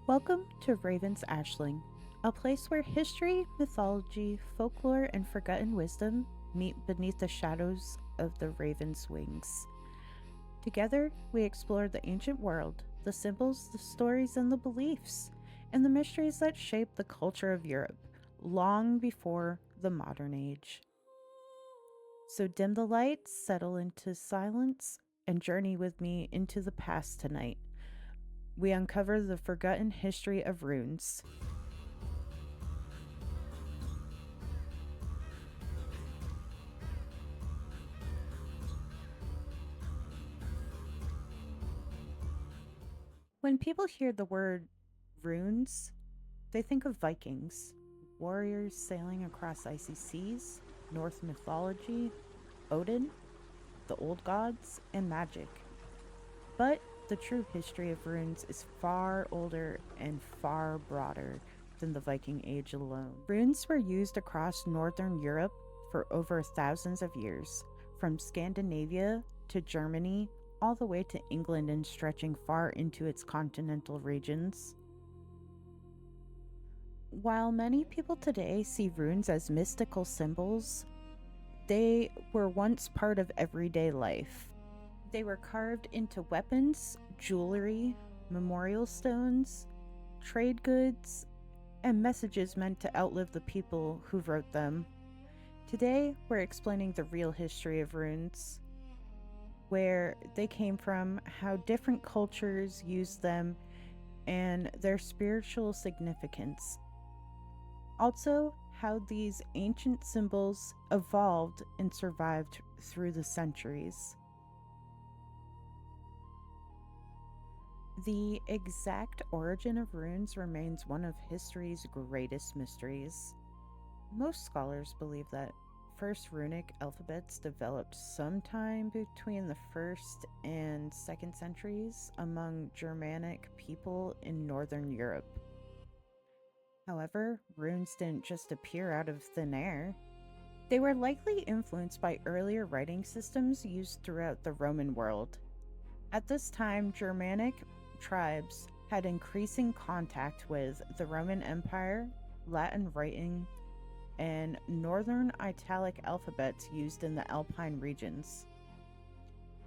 Welcome to Raven's Ashling, a place where history, mythology, folklore, and forgotten wisdom meet beneath the shadows of the raven's wings. Together, we explore the ancient world, the symbols, the stories, and the beliefs, and the mysteries that shape the culture of Europe long before the modern age. So dim the lights, settle into silence, and journey with me into the past tonight. We uncover the forgotten history of runes. When people hear the word runes, they think of Vikings, warriors sailing across icy seas, Norse mythology, Odin, the old gods, and magic. But the true history of runes is far older and far broader than the Viking Age alone. Runes were used across northern Europe for over thousands of years, from Scandinavia to Germany, all the way to England and stretching far into its continental regions. While many people today see runes as mystical symbols, they were once part of everyday life. They were carved into weapons, jewelry, memorial stones, trade goods, and messages meant to outlive the people who wrote them. Today, we're explaining the real history of runes, where they came from, how different cultures used them, and their spiritual significance. Also, how these ancient symbols evolved and survived through the centuries. The exact origin of runes remains one of history's greatest mysteries. Most scholars believe that first runic alphabets developed sometime between the 1st and 2nd centuries among Germanic people in northern Europe. However, runes didn't just appear out of thin air. They were likely influenced by earlier writing systems used throughout the Roman world. At this time, Germanic tribes had increasing contact with the Roman Empire, Latin writing, and Northern Italic alphabets used in the Alpine regions.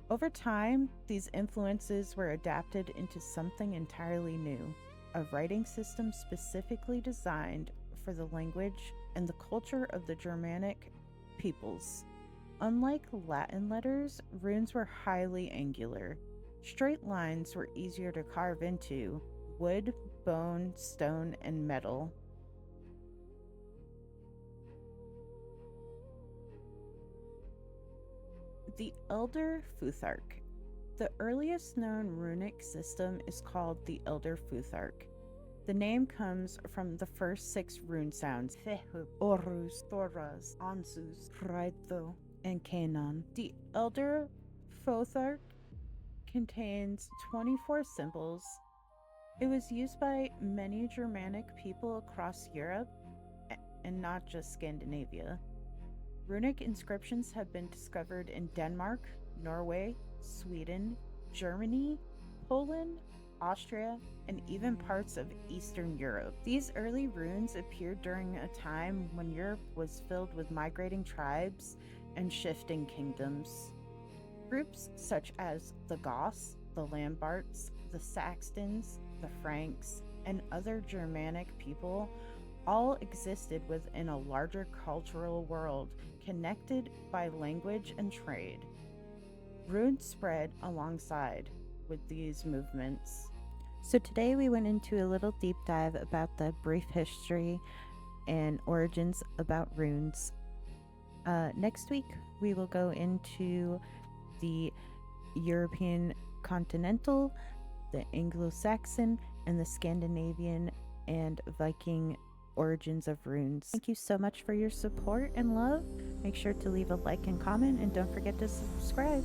Over time, these influences were adapted into something entirely new, a writing system specifically designed for the language and the culture of the Germanic peoples. Unlike Latin letters, runes were highly angular. Straight lines were easier to carve into wood, bone, stone, and metal. The Elder Futhark. The earliest known runic system is called the Elder Futhark. The name comes from the first 6 rune sounds: Thehub, Orus, Thoras, Ansus, Hraitho, and Kanan. The Elder Futhark contains 24 symbols. It was used by many Germanic people across Europe and not just Scandinavia. Runic inscriptions have been discovered in Denmark, Norway, Sweden, Germany, Poland, Austria, and even parts of Eastern Europe. These early runes appeared during a time when Europe was filled with migrating tribes and shifting kingdoms. Groups such as the Goths, the Lombards, the Saxons, the Franks, and other Germanic people all existed within a larger cultural world connected by language and trade. Runes spread alongside with these movements. So today we went into a little deep dive about the brief history and origins about runes. Next week we will go into the European continental, the Anglo-Saxon, and the Scandinavian and Viking origins of runes. Thank you so much for your support and love. Make sure to leave a like and comment, and don't forget to subscribe.